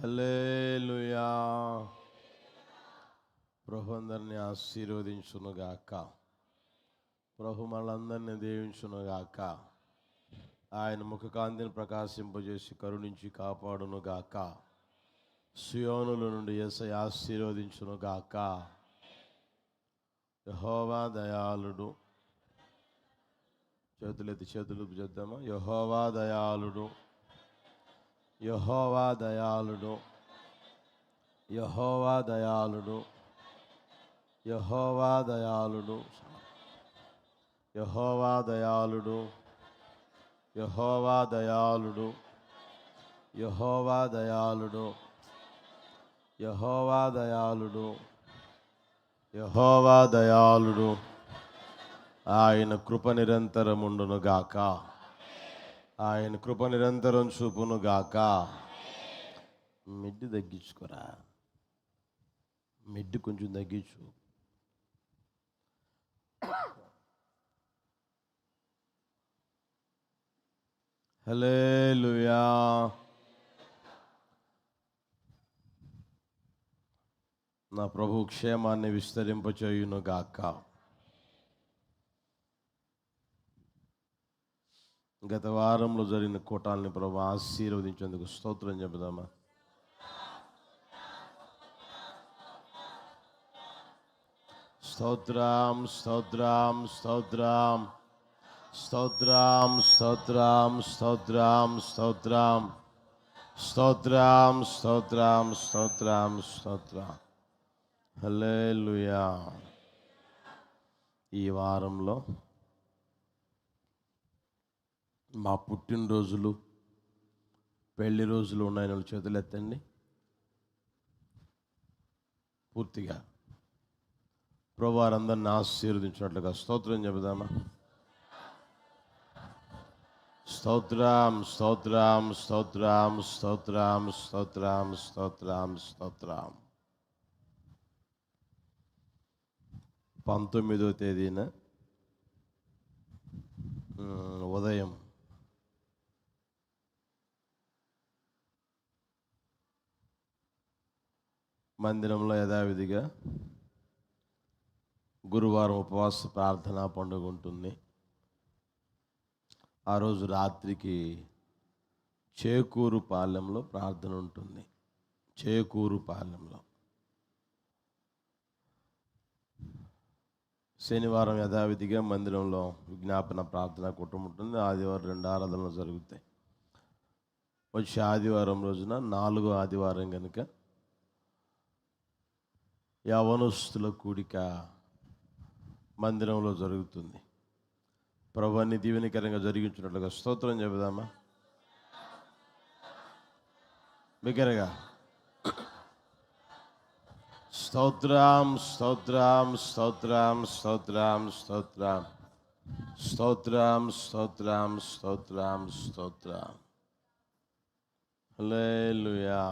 హల్లెలూయా. ప్రభు అందరిని ఆశీర్వదించునుగాక. ప్రభు మనందరినీ దీవించునుగాక. ఆయన ముఖకాంతిని ప్రకాశింపజేసి కరుణించి కాపాడునుగాక. సియోనుల నుండి యేసయ్య ఆశీర్వదించునుగాక. యెహోవా దయాళుడు. చేతులు చేద్దామా? యెహోవా దయాళుడు, యెహోవా దయాళుడు, యెహోవా దయాళుడు, యెహోవా దయాళుడు, యెహోవా దయాళుడు, యెహోవా దయాళుడు, యెహోవా దయాళుడు, యెహోవా దయాళుడు, యెహోవా దయాళుడు. ఆయన కృప నిరంతరముండునుగాక. ఆయన కృప నిరంతరం చూపునుగాక. మిడ్డి తగ్గించుకోరా, మిడ్డి కొంచెం తగ్గించు. హల్లెలూయా. నా ప్రభు క్షేమాన్ని విస్తరింపచేయునుగాక. గత వారంలో జరిగిన కూటాలని ప్రభు ఆశీర్వదించేందుకు స్తోత్రం చెబుదామా? స్తోత్రం, స్తోత్రం, స్తోత్రం, స్తోత్రం, స్తోత్రం, స్తోత్రం, స్తోత్రం, స్తోత్రం, స్తోత్రం, స్తోత్రం, స్తోత్రం. హల్లెలూయా. ఈ వారంలో మా పుట్టినరోజులు, పెళ్లి రోజులు ఉన్నాయని వాళ్ళు చేతులు ఎత్తండి. పూర్తిగా ప్రభు వారందరిని ఆశీర్వదించినట్లుగా స్తోత్రం చెబుదామా? స్తోత్రం, స్తోత్రం, స్తోత్రం, స్తోత్రం, స్తోత్రం, స్తోత్రం, స్తోత్రం. 19వ తేదీన ఉదయం మందిరంలో యథావిధిగా గురువారం ఉపవాస ప్రార్థనా పండుగ ఉంటుంది. ఆ రోజు రాత్రికి చేకూరు పాలెంలో ప్రార్థన ఉంటుంది. చేకూరు పాలెంలో. శనివారం యథావిధిగా మందిరంలో విజ్ఞాపన ప్రార్థన కుటుంబం ఉంటుంది. ఆదివారం 2 ఆరాధనలు జరుగుతాయి. వచ్చే ఆదివారం రోజున 4వ ఆదివారం కనుక యవనస్తుల కూడిక మందిరంలో జరుగుతుంది. ప్రభువుని దీవెనకరంగా జరిగించినట్లుగా స్తోత్రం చెబుదామా? బిగ్గరగా స్తోత్రం, స్తోత్రం, స్తోత్రం, స్తోత్రం, స్తోత్రం, స్తోత్రం, స్తోత్రం, స్తోత్రం, స్తోత్రం. హల్లెలూయా.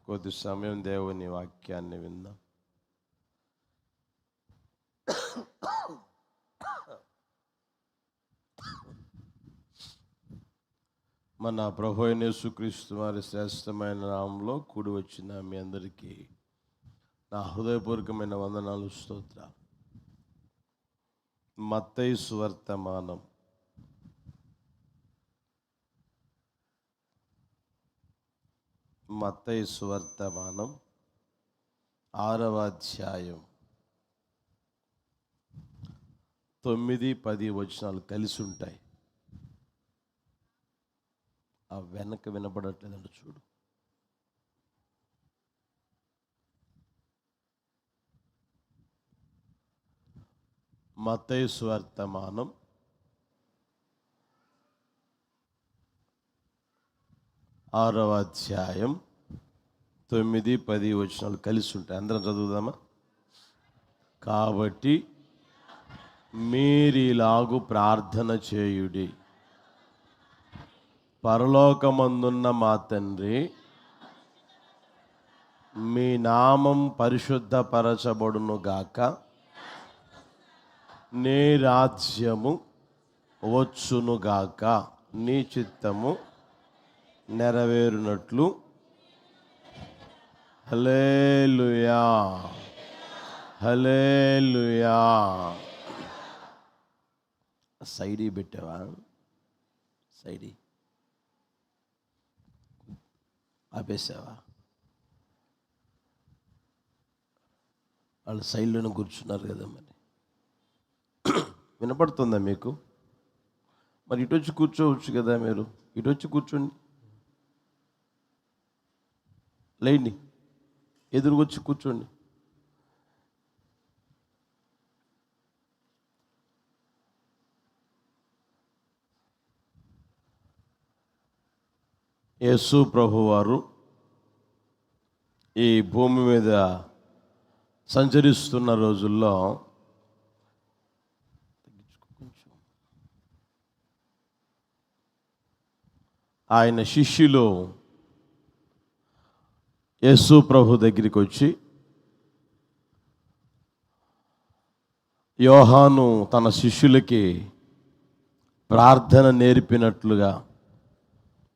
కొద్ది సమయం దేవుని వాక్యాన్ని విందాం. మన ప్రభు అయిన యేసుక్రీస్తు వారి శ్రేష్టమైన నామంలో కూడి వచ్చిన మీ అందరికీ నా హృదయపూర్వకమైన వందనాలు, స్తోత్రాలు. మత్తయి సువర్తమానం 6వ అధ్యాయం 9, 10 వచనాలు కలిసి ఉంటాయి. ఆ వెనక వినపడట్లేదండి, చూడు. మత్తయి సువర్తమానం 6వ అధ్యాయం 9, 10 వచనాలు కలిసి ఉంటాయి. అందరం చదువుదామా? కాబట్టి మీరిలాగు ప్రార్థన చేయుడి: పరలోకమందున్న మా తండ్రి, మీ నామం పరిశుద్ధపరచబడునుగాక. నీ రాజ్యము వచ్చునుగాక. నీ చిత్తము నెరవేరునట్లు హల్లెలూయా, హల్లెలూయా. సైడీ పెట్టావా? సైడీ ఆపేసావా? వాళ్ళు సైడ్లోనే కూర్చున్నారు కదా, మరి వినపడుతుందా మీకు? మరి ఇటు వచ్చి కూర్చోవచ్చు కదా, మీరు ఇటు వచ్చి కూర్చోండి, లేండి, ఎదురుకొచ్చి కూర్చోండి. యేసు ప్రభువారు ఈ భూమి మీద సంచరిస్తున్న రోజుల్లో ఆయన శిష్యులు యేసు ప్రభు దగ్గరికి వచ్చి, యోహాను తన శిష్యులకి ప్రార్థన నేర్పినట్లుగా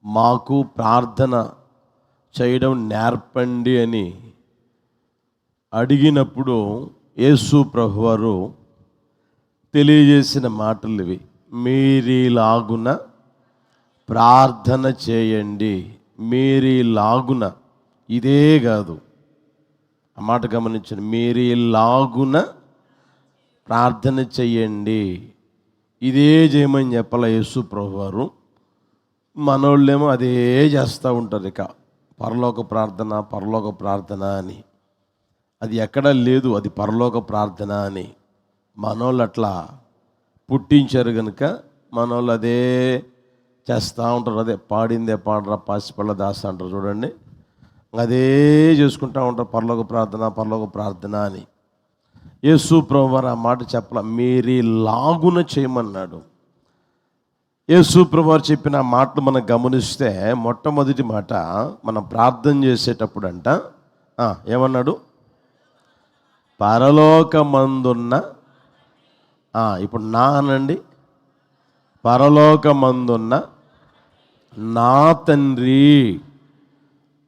మాకు ప్రార్థన చేయడం నేర్పండి అని అడిగినప్పుడు యేసు ప్రభువారు తెలియజేసిన మాటలు ఇవి. మీరీలాగున ప్రార్థన చేయండి. మీరీలాగున, ఇదే కాదు, ఆ మాట గమనించండి. మీరీలాగున ప్రార్థన చెయ్యండి, ఇదే చేయమని చెప్పాల యేసు ప్రభువారు. మనోళ్ళేమో అదే చేస్తూ ఉంటారు. ఇక పరలోక ప్రార్థన, పరలోక ప్రార్థన అని. అది ఎక్కడా లేదు, అది పరలోక ప్రార్థన అని. మనోళ్ళు అట్లా పుట్టించారు కనుక మనోళ్ళు అదే చేస్తూ ఉంటారు. అదే పాడిందే పాడరా పాసిపళ్ళ దాస అంటారు చూడండి, అదే చేసుకుంటూ ఉంటారు, పరలోక ప్రార్థన, పరలోక ప్రార్థన అని. యేసు ప్రభువారు ఆ మాట చెప్పల, మీరీలాగున చేయమన్నాడు. యేసు ప్రభువారు చెప్పిన మాటలు మనం గమనిస్తే, మొట్టమొదటి మాట, మనం ప్రార్థన చేసేటప్పుడు అంట ఏమన్నాడు? పరలోకమందున్న, ఇప్పుడు నా అనండి, పరలోకమందున్న నా తండ్రి.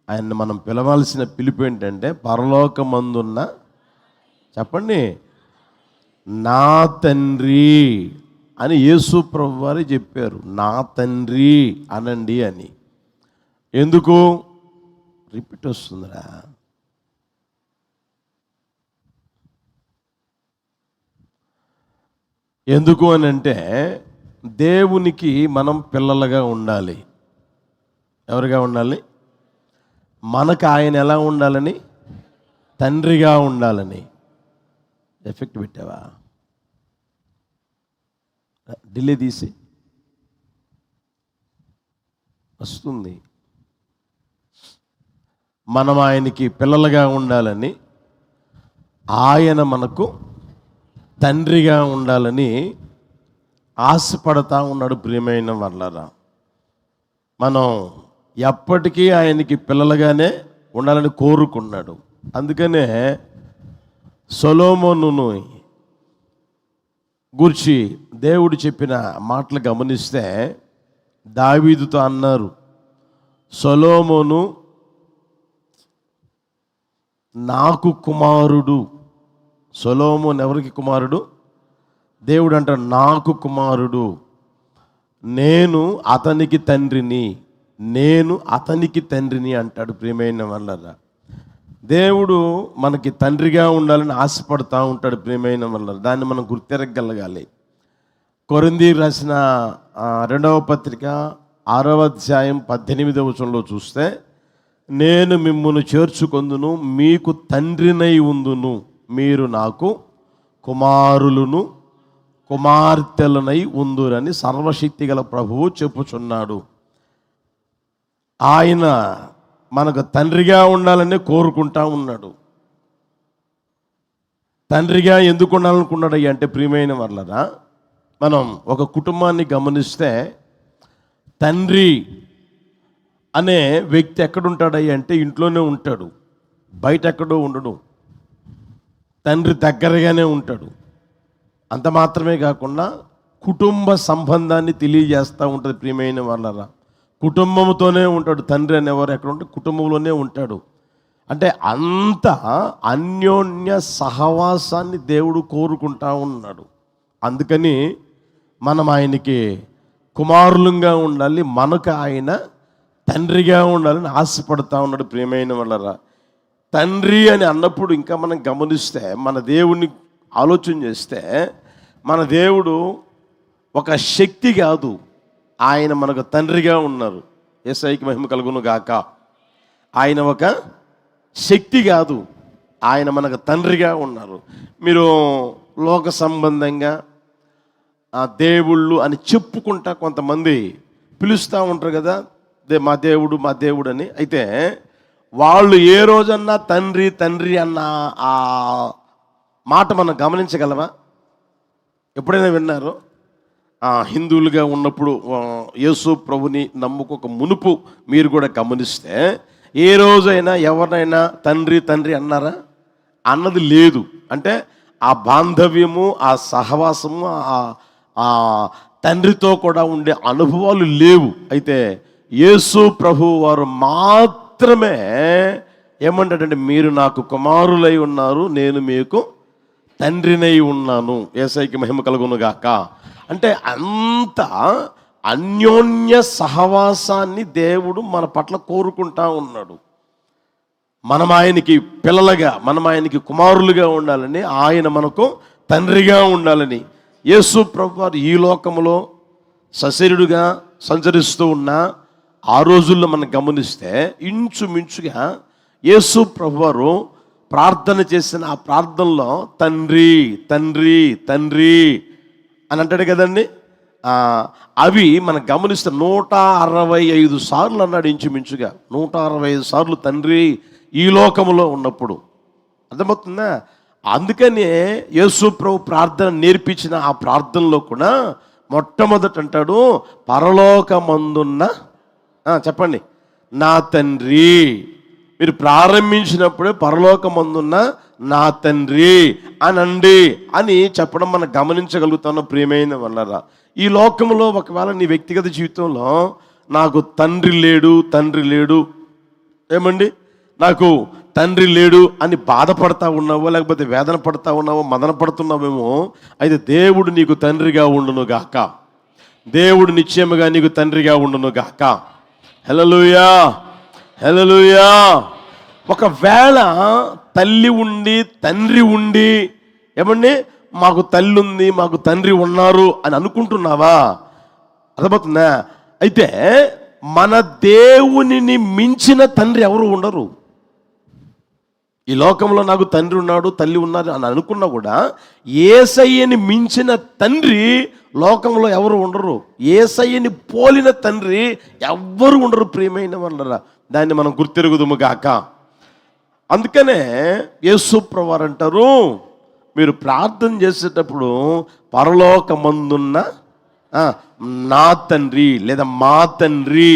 ఆయన్ని మనం పిలవాల్సిన పిలుపు ఏంటంటే, పరలోకమందున్న, చెప్పండి, నా తండ్రి అని యేసు ప్రభువారు చెప్పారు. నా తండ్రి అనండి అని. ఎందుకు? రిపీట్ వస్తుందిరా. ఎందుకు అని అంటే, దేవునికి మనం పిల్లలుగా ఉండాలి. ఎవరుగా ఉండాలి? మనకు ఆయన ఎలా ఉండాలని? తండ్రిగా ఉండాలని. ఎఫెక్ట్ పెట్టావా? డిలే తీసి వస్తుంది. మనం ఆయనకి పిల్లలుగా ఉండాలని, ఆయన మనకు తండ్రిగా ఉండాలని ఆశపడతా ఉన్నాడు. ప్రియమైన వాళ్ళారా, మనం ఎప్పటికీ ఆయనకి పిల్లలుగానే ఉండాలని కోరుకున్నాడు. అందుకనే సొలొమోనును గూర్చి దేవుడు చెప్పిన మాటలు గమనిస్తే, దావీదుతో అన్నారు, సొలొమోను నాకు కుమారుడు. సొలొమోను ఎవరికి కుమారుడు? దేవుడు అంటాడు, నాకు కుమారుడు, నేను అతనికి తండ్రిని, నేను అతనికి తండ్రిని అంటాడు. ప్రియమైన వాళ్ళరా, దేవుడు మనకి తండ్రిగా ఉండాలని ఆశపడుతూ ఉంటాడు. ప్రియమైన వాళ్ళరా, దాన్ని మనం గుర్తెరగలగాలి. కొరింథీయులకు రాసిన 2వ పత్రిక 6వ అధ్యాయం 18వ వచనంలో చూస్తే, నేను మిమ్మును చేర్చుకొందును, మీకు తండ్రినై ఉందును, మీరు నాకు కుమారులను కుమార్తెలనై ఉందురని సర్వశక్తి గల ప్రభువు చెప్పుచున్నాడు. ఆయన మనకు తండ్రిగా ఉండాలని కోరుకుంటా ఉన్నాడు. తండ్రిగా ఎందుకు ఉండాలనుకున్నాడు అంటే, ప్రియమైన వాళ్ళరా, మనం ఒక కుటుంబాన్ని గమనిస్తే, తండ్రి అనే వ్యక్తి ఎక్కడుంటాడయ్యా అంటే ఇంట్లోనే ఉంటాడు, బయట ఎక్కడో ఉండడు. తండ్రి దగ్గరగానే ఉంటాడు. అంత మాత్రమే కాకుండా కుటుంబ సంబంధాన్ని తెలియజేస్తూ ఉంటుంది. ప్రియమైన వాళ్ళరా, కుటుంబంతోనే ఉంటాడు. తండ్రి అనేవారు ఎక్కడ ఉంటే కుటుంబంలోనే ఉంటాడు. అంటే అంత అన్యోన్య సహవాసాన్ని దేవుడు కోరుకుంటా ఉన్నాడు. అందుకని మనం ఆయనకి కుమారులుగా ఉండాలి, మనకు ఆయన తండ్రిగా ఉండాలని ఆశపడతా ఉన్నాడు. ప్రియమైన వాళ్ళరా, తండ్రి అని అన్నప్పుడు ఇంకా మనం గమనిస్తే, మన దేవుణ్ణి ఆలోచన చేస్తే, మన దేవుడు ఒక శక్తి కాదు, ఆయన మనకు తండ్రిగా ఉన్నారు. యేసయ్యకి మహిమ కలుగును గాక. ఆయన ఒక శక్తి కాదు, ఆయన మనకు తండ్రిగా ఉన్నారు. మీరు లోక సంబంధంగా దేవుళ్ళు అని చెప్పుకుంటా కొంతమంది పిలుస్తూ ఉంటారు కదా, మా దేవుడు మా దేవుడు అని. అయితే వాళ్ళు ఏ రోజన్నా తండ్రి తండ్రి అన్న ఆ మాట మనం గమనించగలవా? ఎప్పుడైనా విన్నారు? హిందువులుగా ఉన్నప్పుడు యేసు ప్రభుని నమ్ముకోక మునుపు మీరు కూడా గమనిస్తే, ఏ రోజైనా ఎవరినైనా తండ్రి తండ్రి అన్నారా? అన్నది లేదు. అంటే ఆ బాంధవ్యము, ఆ సహవాసము, ఆ తండ్రితో కూడా ఉండే అనుభవాలు లేవు. అయితే యేసు ప్రభు వారు మాత్రమే ఏమంటాడంటే, మీరు నాకు కుమారులై ఉన్నారు, నేను మీకు తండ్రినై ఉన్నాను. యేసయ్యకి మహిమ కలుగును గాక. అంటే అంత అన్యోన్య సహవాసాన్ని దేవుడు మన పట్ల కోరుకుంటా ఉన్నాడు. మనం ఆయనకి పిల్లలుగా, మనం ఆయనకి కుమారులుగా ఉండాలని, ఆయన మనకు తండ్రిగా ఉండాలని. యేసు ప్రభువారు ఈ లోకంలో సశరీరుడుగా సంచరిస్తూ ఉన్న ఆ రోజుల్లో మనం గమనిస్తే, ఇంచుమించుగా యేసు ప్రభువారు ప్రార్థన చేసిన ఆ ప్రార్థనలో తండ్రి తండ్రి తండ్రి అని అంటాడు కదండి. అవి మనం గమనిస్తే 165 సార్లు అన్నాడు. ఇంచుమించుగా 165 సార్లు తండ్రి ఈ లోకములో ఉన్నప్పుడు. అర్థమవుతుందా? అందుకనే యేసు ప్రభు ప్రార్థన నేర్పించిన ఆ ప్రార్థనలో కూడా మొట్టమొదట అంటాడు, పరలోకమందున్న చెప్పండి నా తండ్రి. మీరు ప్రారంభించినప్పుడే పరలోకమందున్న నా తండ్రి అనండి అని చెప్పడం మనం గమనించగలుగుతాను. ప్రియమైన వాళ్ళరా, ఈ లోకంలో ఒకవేళ నీ వ్యక్తిగత జీవితంలో నాకు తండ్రి లేడు తండ్రి లేడు, ఏమండి నాకు తండ్రి లేడు అని బాధపడతా ఉన్నావో, లేకపోతే వేదన పడతా ఉన్నావో, మదన పడుతున్నావేమో, అయితే దేవుడు నీకు తండ్రిగా ఉండును గాక. దేవుడు నిశ్చయముగా నీకు తండ్రిగా ఉండును గాక. హల్లెలూయా, హల్లెలూయా. ఒకవేళ తల్లి ఉండి తండ్రి ఉండి, ఏమండి మాకు తల్లి ఉంది మాకు తండ్రి ఉన్నారు అని అనుకుంటున్నావా? అర్థమవుతుందా? అయితే మన దేవునిని మించిన తండ్రి ఎవరు ఉండరు. ఈ లోకంలో నాకు తండ్రి ఉన్నాడు తల్లి ఉన్నారు అని అనుకున్నా కూడా, యేసయ్యని మించిన తండ్రి లోకంలో ఎవరు ఉండరు. యేసయ్యని పోలిన తండ్రి ఎవ్వరు ఉండరు. ప్రియమైన వాళ్ళరా, దాన్ని మనం గుర్తెరుగుదుము గాక. అందుకనే యేసు ప్రభువారు అంటారు, మీరు ప్రార్థన చేసేటప్పుడు పరలోకమందున్న నా తండ్రి లేదా మా తండ్రి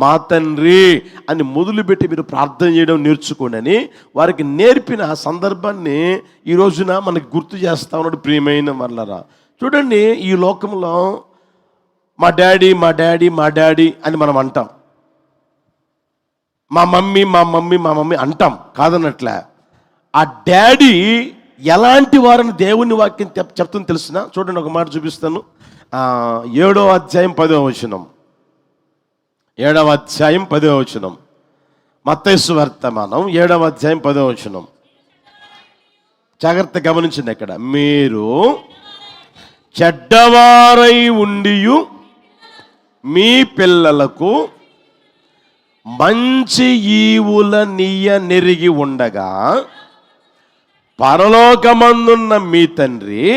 మా తండ్రి అని మొదలుపెట్టి మీరు ప్రార్థన చేయడం నేర్చుకోండి అని వారికి నేర్పిన సందర్భాన్ని ఈ రోజున మనకి గుర్తు చేస్తా ఉన్నాడు. ప్రియమైన వాళ్ళరా, చూడండి, ఈ లోకంలో మా డాడీ మా డాడీ మా డాడీ అని మనం అంటాం. మా మమ్మీ మా మమ్మీ మా మమ్మీ అంటాం, కాదన్నట్లే. ఆ డాడీ ఎలాంటి వారని దేవుని వాక్యం చెప్తుంది తెలుసునా? చూడండి, ఒక మాట చూపిస్తాను. 7వ అధ్యాయం 10వ వచనం. 7వ అధ్యాయం 10వ వచనం. మత్తయి సువార్తమానం 7వ అధ్యాయం 10వ వచనం. జాగ్రత్త గమనించండి. ఇక్కడ మీరు చెడ్డవారై ఉండియు మీ పిల్లలకు మంచి ఈవుల నీయ నెరిగి ఉండగా, పరలోకమందున్న మీ తండ్రి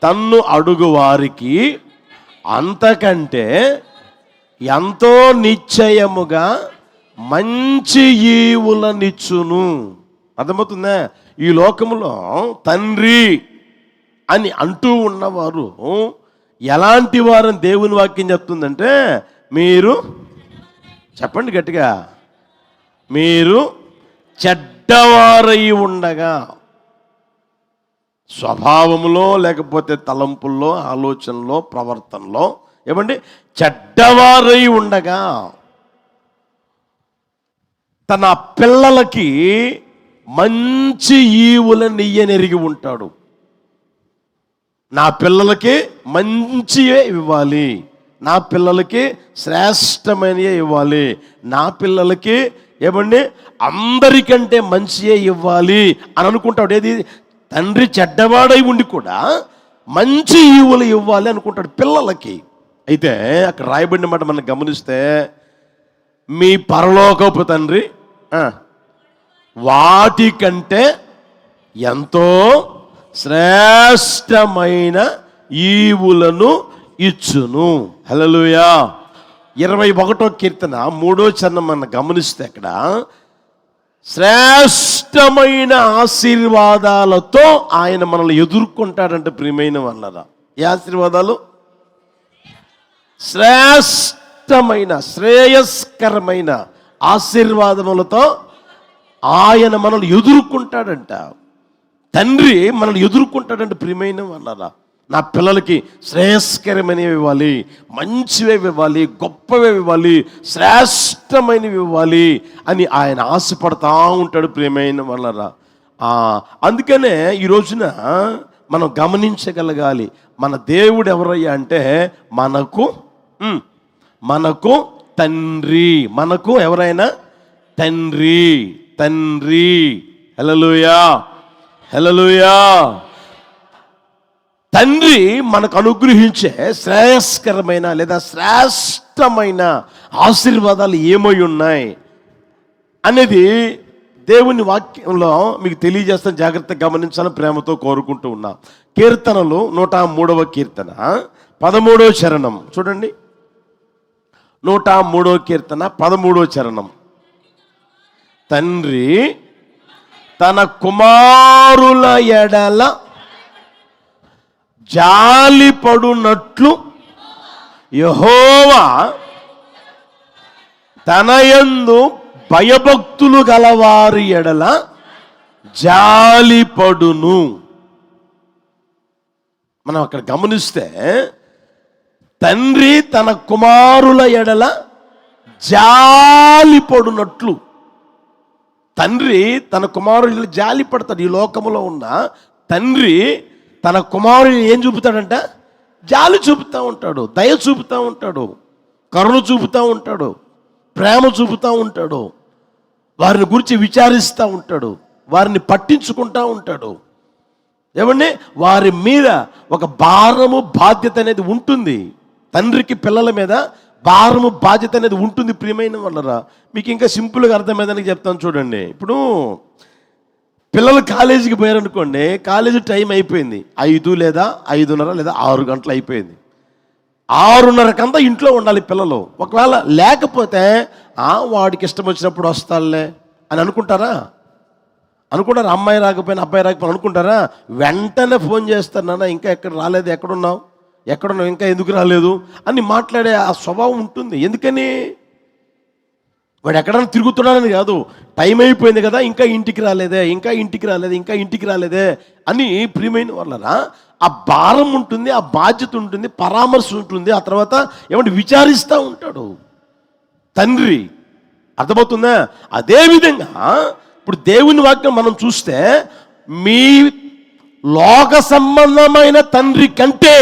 తన్ను అడుగు వారికి అంతకంటే ఎంతో నిశ్చయముగా మంచి ఈవులనిచ్చును. అర్థమవుతుందా? ఈ లోకములో తండ్రి అని అంటూ ఉన్నవారు ఎలాంటి వారని దేవుని వాక్యం చెప్తుందంటే, మీరు చెప్పండి గట్టిగా, మీరు చెడ్డవారై ఉండగా, స్వభావంలో లేకపోతే తలంపుల్లో ఆలోచనలో ప్రవర్తనలో ఏమండి చెడ్డవారై ఉండగా. తన పిల్లలకి మంచి ఈవులను ఇయ్యనెరిగి ఉంటాడు. నా పిల్లలకి మంచివే ఇవ్వాలి, నా పిల్లలకి శ్రేష్టమైనవే ఇవ్వాలి, నా పిల్లలకి ఏమండి అందరికంటే మంచియే ఇవ్వాలి అని అనుకుంటాడు. ఏది తండ్రి చెడ్డవాడై ఉండి కూడా మంచి ఈవులు ఇవ్వాలి అనుకుంటాడు పిల్లలకి. అయితే అక్కడ రాయబడిన మాట మనం గమనిస్తే, మీ పరలోకపు తండ్రి వాటికంటే ఎంతో శ్రేష్టమైన ఈవులను ఇచ్చును. హల్లెలూయా. 21వ కీర్తన 3వ చరణం మనం గమనిస్తే అక్కడ శ్రేష్టమైన ఆశీర్వాదాలతో ఆయన మనల్ని ఎదుర్కొంటాడంటే ప్రియమైన వాళ్ళరా. ఏ ఆశీర్వాదాలు? శ్రేష్టమైన శ్రేయస్కరమైన ఆశీర్వాదములతో ఆయన మనల్ని ఎదుర్కొంటాడంట. తండ్రి మనల్ని ఎదుర్కొంటాడంటే ప్రియమైన వాళ్ళరా. నా పిల్లలకి శ్రేయస్కరమైనవి ఇవ్వాలి, మంచివే ఇవ్వాలి, గొప్పవే ఇవ్వాలి, శ్రేష్టమైనవి ఇవ్వాలి అని ఆయన ఆశపడతా ఉంటాడు ప్రియమైన వాళ్ళరా. అందుకనే ఈ రోజున మనం గమనించగలగాలి, మన దేవుడు ఎవరయ్యా అంటే మనకు తండ్రి. మనకు ఎవరైనా తండ్రి. తండ్రి. హల్లెలూయా, హల్లెలూయా. తండ్రి మనకు అనుగ్రహించే శ్రేయస్కరమైన లేదా శ్రేష్టమైన ఆశీర్వాదాలు ఏమై ఉన్నాయి అనేది దేవుని వాక్యంలో మీకు తెలియజేస్తాను. జాగ్రత్తగా గమనించాలని ప్రేమతో కోరుకుంటూ ఉన్నా. కీర్తనలు 103వ కీర్తన 13వ చరణం చూడండి. 103వ కీర్తన 13వ చరణం. తండ్రి తన కుమారుల ఎడల జాలిపడునట్లు యెహోవా తనయందు భయభక్తులు గలవారి ఎడల జాలిపడును. మనం అక్కడ గమనిస్తే తండ్రి తన కుమారుల ఎడల జాలిపడునట్లు, తండ్రి తన కుమారులు జాలి పడతాడు. ఈ లోకంలో ఉన్న తండ్రి తన కుమారుని ఏం చూపుతాడంట? జాలి చూపుతూ ఉంటాడు, దయ చూపుతూ ఉంటాడు, కరుణ చూపుతూ ఉంటాడు, ప్రేమ చూపుతూ ఉంటాడు, వారిని గురించి విచారిస్తూ ఉంటాడు, వారిని పట్టించుకుంటూ ఉంటాడు. ఏమండి, వారి మీద ఒక భారము బాధ్యత అనేది ఉంటుంది. తండ్రికి పిల్లల మీద భారము బాధ్యత అనేది ఉంటుంది ప్రియమైన వాళ్ళరా. మీకు ఇంకా సింపుల్గా అర్థమైందని చెప్తాను చూడండి. ఇప్పుడు పిల్లలు కాలేజీకి పోయారనుకోండి, కాలేజీ టైం అయిపోయింది, 5 లేదా 5:30 లేదా 6 గంటలు అయిపోయింది. 6:30కంతా ఇంట్లో ఉండాలి పిల్లలు. ఒకవేళ లేకపోతే వాడికి ఇష్టం వచ్చినప్పుడు వస్తాడులే అని అనుకుంటారా? అమ్మాయి రాకపోయినా అబ్బాయి రాకపోయినా అనుకుంటారా? వెంటనే ఫోన్ చేస్తారు, నాన్న ఇంకా ఎక్కడ రాలేదు, ఎక్కడున్నావు ఇంకా ఎందుకు రాలేదు అని మాట్లాడే ఆ స్వభావం ఉంటుంది. ఎందుకని? వాడు ఎక్కడైనా తిరుగుతున్నాడని కాదు, టైం అయిపోయింది కదా, ఇంకా ఇంటికి రాలేదే అని ప్రియమైన వాళ్ళరా ఆ భారం ఉంటుంది, ఆ బాధ్యత ఉంటుంది, పరామర్శ ఉంటుంది. ఆ తర్వాత ఏమంటే విచారిస్తూ ఉంటాడు తండ్రి. అర్థమవుతుందా? అదేవిధంగా ఇప్పుడు దేవుని వాక్యం మనం చూస్తే, మీ లోక సంబంధమైన తండ్రి కంటే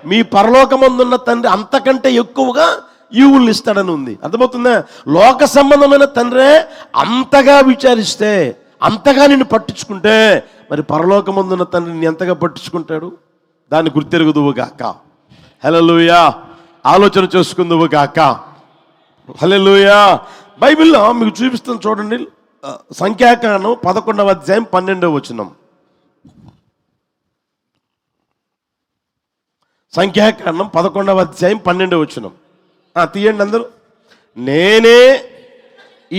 మీ పరలోకమందున్న తండ్రి అంతకంటే ఎక్కువగా ఈవుల్ని ఇస్తాడని ఉంది. అర్థమవుతుందా? లోక సంబంధమైన తండ్రే అంతగా విచారిస్తే, అంతగా నిన్ను పట్టించుకుంటే, మరి పరలోకమందున్న తండ్రిని ఎంతగా పట్టించుకుంటాడు? దాన్ని గుర్తెరుగుదువు గాక. హల్లెలూయా. ఆలోచన చేసుకుందువు గాక. హల్లెలూయా. బైబిల్లో మీకు చూపిస్తాను చూడండి. సంఖ్యాకాండం 11వ అధ్యాయం 12వ వచనం. సంఖ్యాకాండం 11వ అధ్యాయం 12వ వచనం తీయండి అందరూ. నేనే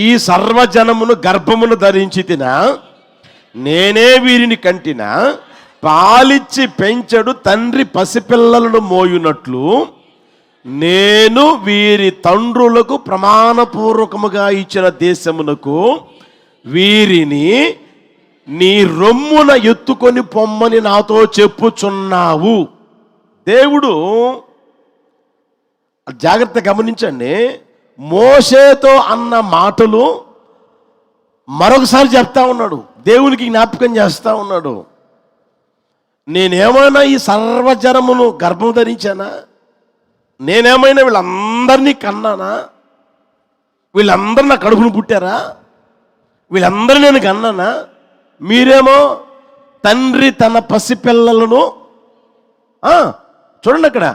ఈ సర్వజనమును గర్భమును ధరించి తినా, నేనే వీరిని కంటినా, పాలిచ్చి పెంచడు తండ్రి పసిపిల్లలను మోయునట్లు, నేను వీరి తండ్రులకు ప్రమాణపూర్వకముగా ఇచ్చిన దేశమునకు వీరిని నీ రొమ్మున ఎత్తుకొని పొమ్మని నాతో చెప్పుచున్నావు. దేవుడు, జాగ్రత్త గమనించండి, మోషేతో అన్న మాటలు మరొకసారి చెప్తా ఉన్నాడు, దేవునికి జ్ఞాపకం చేస్తా ఉన్నాడు, నేనేమైనా ఈ సర్వజనమును గర్భం ధరించానా? నేనేమైనా వీళ్ళందరినీ కన్నానా? వీళ్ళందరూ నా కడుపును పుట్టారా? వీళ్ళందరూ నేను కన్నానా? మీరేమో తండ్రి తన పసిపిల్లలను చూడండి, అక్కడ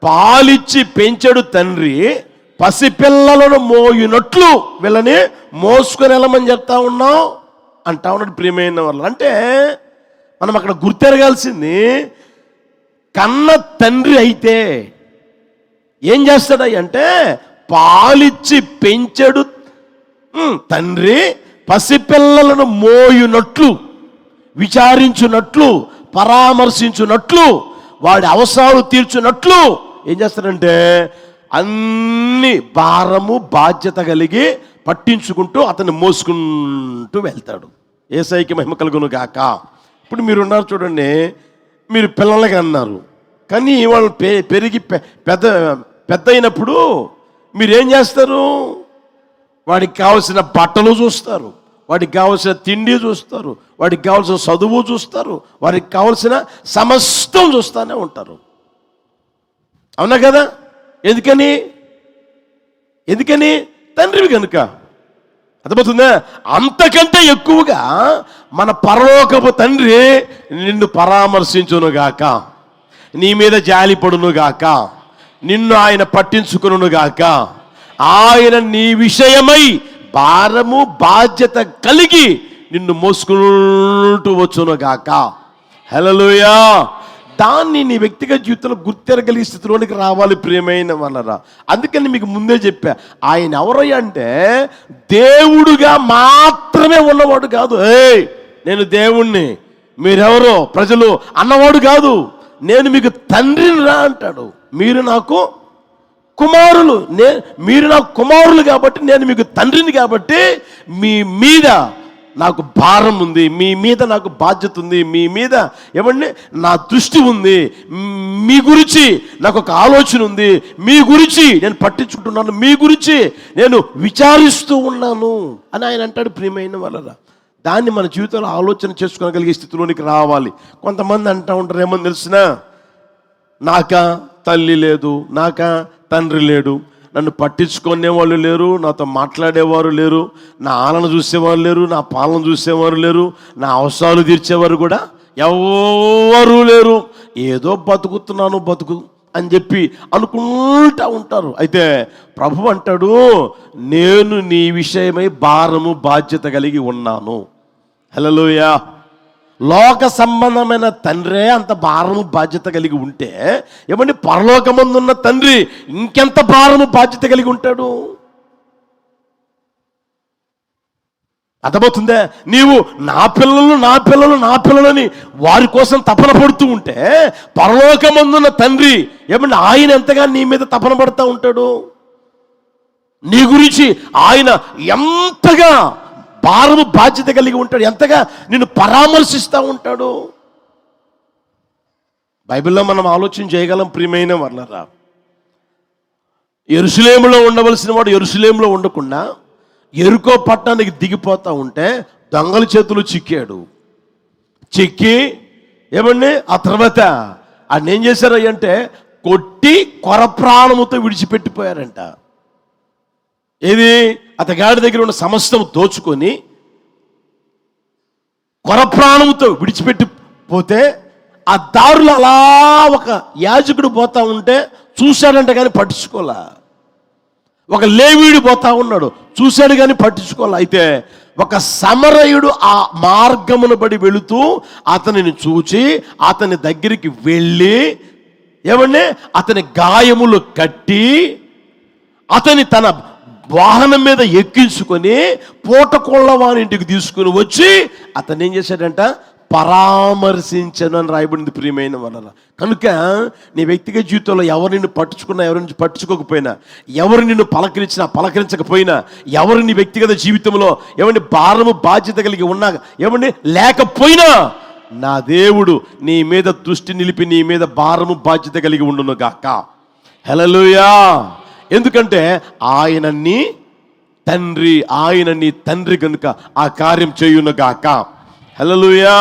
పాలిచ్చి పెంచాడు తండ్రి, పసిపిల్లలను మోయినట్లు వీళ్ళని మోసుకొని వెళ్ళమని చెప్తా ఉన్నాం అంటా ఉన్నాడు. ప్రియమైన వాళ్ళు అంటే మనం అక్కడ గుర్తెరగాల్సింది, కన్న తండ్రి అయితే ఏం చేస్తాడయ్య అంటే పాలిచ్చి పెంచాడు తండ్రి, పసిపిల్లలను మోయునట్లు, విచారించున్నట్లు, పరామర్శించున్నట్లు, వాడి అవసరాలు తీర్చున్నట్లు ఏం చేస్తాడంటే అన్ని భారము బాధ్యత కలిగి పట్టించుకుంటూ అతన్ని మోసుకుంటూ వెళ్తాడు. యేసయ్యకి మహిమ కలుగును గాక. ఇప్పుడు మీరు ఉన్నారు చూడండి, మీరు పిల్లలకి అన్నారు, కానీ వాళ్ళు పెరిగి పెద్ద అయినప్పుడు మీరేం చేస్తారు? వాడికి కావాల్సిన బట్టలు చూస్తారు, వాడికి కావాల్సిన తిండి చూస్తారు, వాడికి కావాల్సిన చదువు చూస్తారు, వాడికి కావాల్సిన సమస్తం చూస్తూనే ఉంటారు. అవునా కదా? ఎందుకని తండ్రివి కనుక. అర్థమవుతుందా? అంతకంటే ఎక్కువగా మన పరలోకపు తండ్రి నిన్ను పరామర్శించునుగాక, నీ మీద జాలిపడునుగాక, నిన్ను ఆయన పట్టించుకునుగాక, ఆయన నీ విషయమై భారము బాధ్యత కలిగి నిన్ను మోసుకుంటూ వచ్చునుగాక. హల్లెలూయా. దాన్ని నీ వ్యక్తిగత జీవితంలో గుర్తెరగలిగే స్థితిలోనికి రావాలి ప్రియమైన వాళ్ళరా. అందుకని మీకు ముందే చెప్పా, ఆయన ఎవరయ్యా అంటే దేవుడుగా మాత్రమే ఉన్నవాడు కాదు. నేను దేవుణ్ణి, మీరెవరో ప్రజలు అన్నవాడు కాదు. నేను మీకు తండ్రిని రా అంటాడు. మీరు నాకు కుమారులు, మీరు నాకు కుమారులు కాబట్టి నేను మీకు తండ్రిని కాబట్టి మీ మీద నాకు భారం ఉంది, మీ మీద నాకు బాధ్యత ఉంది, మీ మీద ఏమండి నా దృష్టి ఉంది, మీ గురించి నాకు ఒక ఆలోచన ఉంది, మీ గురించి నేను పట్టించుకుంటున్నాను, మీ గురించి నేను విచారిస్తూ ఉన్నాను అని ఆయన అంటాడు. ప్రియమైన వాళ్ళరా, దాన్ని మన జీవితంలో ఆలోచన చేసుకోగలిగే స్థితిలోనికి రావాలి. కొంతమంది అంటూ ఉంటారు, ఏమని తెలిసినా, నాకా తల్లి లేదు, నాకా తండ్రి లేడు, నన్ను పట్టించుకునే వాళ్ళు లేరు, నాతో మాట్లాడేవారు లేరు, నా ఆలన చూసేవారు లేరు, నా పాలన చూసేవారు లేరు, నా అవసరాలు తీర్చేవారు కూడా ఎవరు లేరు, ఏదో బతుకు అని చెప్పి అనుకుంటా ఉంటారు. అయితే ప్రభు అంటాడు, నేను నీ విషయమై భారము బాధ్యత కలిగి ఉన్నాను. హల్లెలూయా. లోక సంబంధమైన తండ్రే అంత భారము బాధ్యత కలిగి ఉంటే ఏమండి పరలోకమందున్న తండ్రి ఇంకెంత భారము బాధ్యత కలిగి ఉంటాడు? అర్థమవుతుందే? నీవు నా పిల్లలని వారి కోసం తపన పడుతూ ఉంటే పరలోకమందున్న తండ్రి ఏమండి ఆయన ఎంతగా నీ మీద తపన పడుతూ ఉంటాడు. నీ గురించి ఆయన ఎంతగా భారము బాధ్యత కలిగి ఉంటాడు, ఎంతగా నిన్ను పరామర్శిస్తూ ఉంటాడు. బైబిల్లో మనం ఆలోచన చేయగలం ప్రియమైన వాళ్ళరా. యెరూషలేములో ఉండవలసిన వాడు యెరూషలేములో ఉండకుండా యెరికో పట్టణానికి దిగిపోతూ ఉంటే దొంగల చేతులు చిక్కి ఏమండి ఆ తర్వాత ఆయన ఏం చేశారు అంటే కొట్టి కొర ప్రాణముతో విడిచిపెట్టిపోయారంట. ఏది? అతగాడి దగ్గర ఉన్న సమస్తం దోచుకొని కొర ప్రాణముతో విడిచిపెట్టి పోతే ఆ దారులు అలా ఒక యాజకుడు పోతా ఉంటే చూశాడంట కానీ పట్టించుకోలే. ఒక లేవీయుడు పోతా ఉన్నాడు, చూశాడు కానీ పట్టించుకోలే. అయితే ఒక సమరయుడు ఆ మార్గమును బడి వెళుతూ అతనిని చూచి అతని దగ్గరికి వెళ్ళి ఏమండి అతని గాయములు కట్టి అతని తన వాహనం మీద ఎక్కించుకొని పూటకోళ్ళ వాని ఇంటికి తీసుకుని వచ్చి అతను ఏం చేశాడంట, పరామర్శించను అని రాయబడింది ప్రియమైన వాళ్ళ. కనుక నీ వ్యక్తిగత జీవితంలో ఎవరు నిన్ను పట్టించుకున్నా, ఎవరి నుంచి పట్టించుకోకపోయినా, ఎవరు నిన్ను పలకరించకపోయినా, ఎవరు నీ వ్యక్తిగత జీవితంలో ఏమంటే భారము బాధ్యత కలిగి ఉన్నా ఏమండి లేకపోయినా నా దేవుడు నీ మీద దృష్టి నిలిపి నీ మీద భారము బాధ్యత కలిగి ఉండును గాక. హల్లెలూయా. ఎందుకంటే ఆయన నీ తండ్రి, ఆయన నీ తండ్రి కనుక ఆ కార్యం చేయునుగాక. హల్లెలూయా.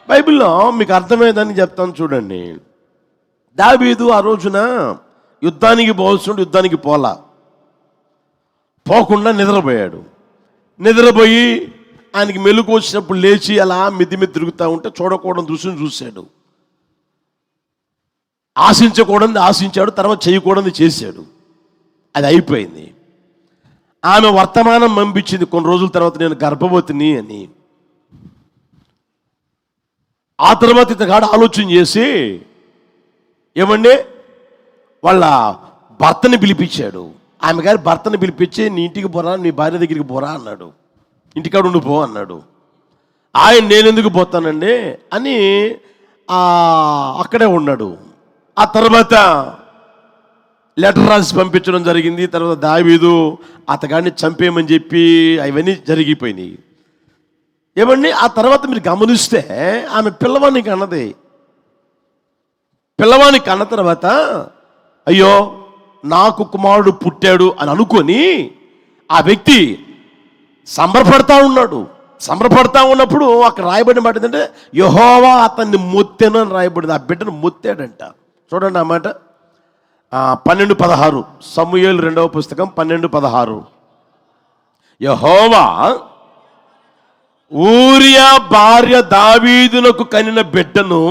బైబిల్లో మీకు అర్థమైందని చెప్తాను చూడండి. దావీదు ఆ రోజున యుద్ధానికి పోవలసిన యుద్ధానికి పోకుండా నిద్రపోయాడు. నిద్రపోయి ఆయనకి మెలుకు వచ్చినప్పుడు లేచి అలా మిద్ది మీద తిరుగుతూ ఉంటే చూడకూడని దృశ్యం చూశాడు. ఆశించకూడదు ఆశించాడు, తర్వాత చేయకూడదు చేశాడు. అది అయిపోయింది. ఆమె వర్తమానం పంపించింది కొన్ని రోజుల తర్వాత, నేను గర్భవతిని అని. ఆ తర్వాత ఇతగాడు ఆలోచన చేసి ఏమండి వాళ్ళ భర్తని పిలిపించాడు. ఆమె గారి భర్తని పిలిపించి, నీ ఇంటికి పోరా, నీ భార్య దగ్గరికి పోరా అన్నాడు. ఇంటికాడ ఉండి పో అన్నాడు. ఆయన నేనెందుకు పోతానండి అని అక్కడే ఉన్నాడు. ఆ తర్వాత లెటర్ రాసి పంపించడం జరిగింది. తర్వాత దావీదు అతగాడిని చంపేయమని చెప్పి అవన్నీ జరిగిపోయినాయి. ఏమండి ఆ తర్వాత మీరు గమనిస్తే ఆమె పిల్లవానికి అన్నది. పిల్లవానికి అన్న తర్వాత అయ్యో నాకు కుమారుడు పుట్టాడు అని అనుకొని ఆ వ్యక్తి సంబరపడతా ఉన్నాడు. సంబరపడతా ఉన్నప్పుడు అక్కడ రాయబడిన మాట ఏంటంటే యెహోవా అతన్ని మొత్తెను అని రాయబడింది. ఆ బిడ్డను మొత్తాడంట. చూడండి ఆ మాట 12:16 సమూయేలు 2వ పుస్తకం 12:16. యెహోవా ఊరియా భార్య దావీదునకు కనిన బిడ్డను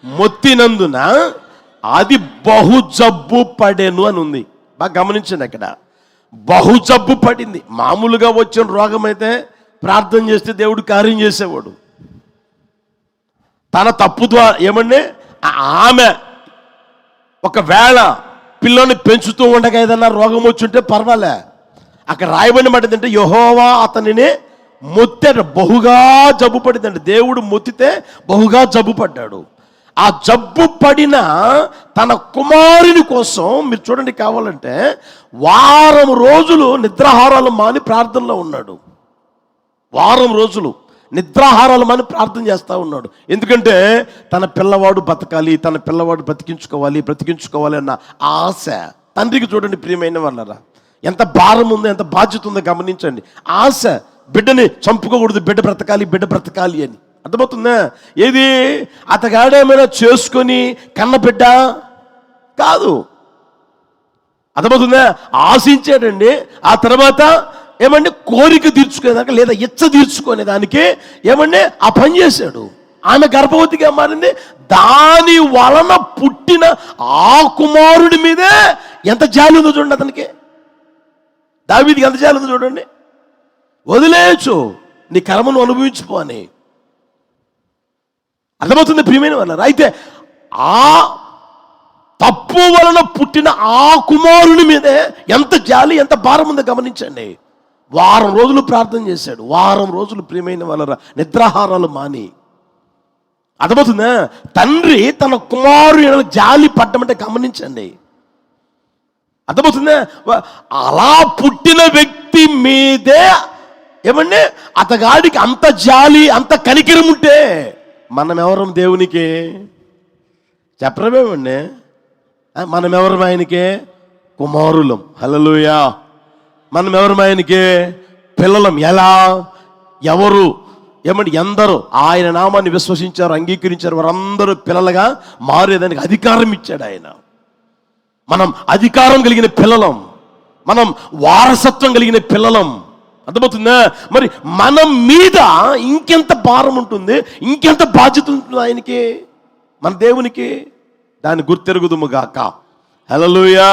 మొత్తినందున అది బహుజబ్బు పడెను అని ఉంది. బాగా గమనించండి, అక్కడ బహుజబ్బు పడింది. మామూలుగా వచ్చిన రోగం అయితే ప్రార్థన చేస్తే దేవుడు కార్యం చేసేవాడు. తన తప్పు ద్వారా ఏమండి ఆమె ఒకవేళ పిల్లని పెంచుతూ ఉండగా ఏదన్నా రోగం వచ్చుంటే పర్వాలే. అక్కడ రాయబడిన మాట ఏంటంటే యెహోవా అతనిని మొత్తాడు, బహుగా జబ్బు పడిందండి. దేవుడు మొత్తితే బహుగా జబ్బు పడ్డాడు. ఆ జబ్బు పడిన తన కుమారుని కోసం మీరు చూడండి, కావాలంటే వారం రోజులు నిద్రాహారాలు మాని ప్రార్థనలో ఉన్నాడు. వారం రోజులు నిద్రాహారాలు మాని ప్రార్థన చేస్తూ ఉన్నాడు. ఎందుకంటే తన పిల్లవాడు బతకాలి, తన పిల్లవాడు బ్రతికించుకోవాలి అన్న ఆశ తండ్రికి. చూడండి ప్రియమైన వాళ్ళరా, ఎంత భారం ఉందో, ఎంత బాధ్యత ఉందో గమనించండి. ఆశ, బిడ్డని చంపుకోకూడదు, బిడ్డ బ్రతకాలి అని. అర్థమవుతుందా? ఏది అతగాడేమైనా చేసుకొని కన్న బిడ్డ కాదు. అర్థమవుతుందా? ఆశించాడండి. ఆ తర్వాత ఏమంటే కోరిక తీర్చుకునేదానికి లేదా ఇచ్చ తీర్చుకునేదానికి ఏమంటే ఆ పని చేశాడు. ఆమె గర్భవతిగా మారింది. దాని వలన పుట్టిన ఆ కుమారుడి మీదే ఎంత జాలి ఉందో చూడండి. అతనికి దావీదుకి ఎంత జాలి ఉందో చూడండి. వదిలేయచ్చు, నీ కర్మను అనుభవించుకో అని. అర్థమవుతుంది ప్రియమైన వాళ్ళ. అయితే ఆ తప్పు వలన పుట్టిన ఆ కుమారుని మీదే ఎంత జాలి, ఎంత భారం ఉందో గమనించండి. వారం రోజులు ప్రార్థన చేశాడు. వారం రోజులు ప్రియమైన వాళ్ళ నిద్రాహారాలు మాని. అర్థమవుతుందా? తండ్రి తన కుమారుని జాలి పడ్డమంటే గమనించండి. అర్థమవుతుందా? అలా పుట్టిన వ్యక్తి మీదే ఏమండి అతగాడికి అంత జాలి, అంత కనికరం ఉంటే మనం ఎవరం దేవునికి? చెప్పరేమండి, మనం ఎవరం ఆయనకే? కుమారులం. హల్లెలూయా. మనం ఎవరం ఆయనకే? పిల్లలం. ఎలా? ఎవరు ఏమంటే ఎందరూ ఆయన నామాన్ని విశ్వసించారు, అంగీకరించారు, వారందరూ పిల్లలుగా మారేదానికి అధికారం ఇచ్చాడు ఆయన. మనం అధికారం కలిగిన పిల్లలం, మనం వారసత్వం కలిగిన పిల్లలం. అర్థమవుతుందా? మరి మనం మీద ఇంకెంత భారం ఉంటుంది, ఇంకెంత బాధ్యత ఉంటుంది ఆయనకి, మన దేవునికి. దాన్ని గుర్తెరుగుదుము గాక. హల్లెలూయా.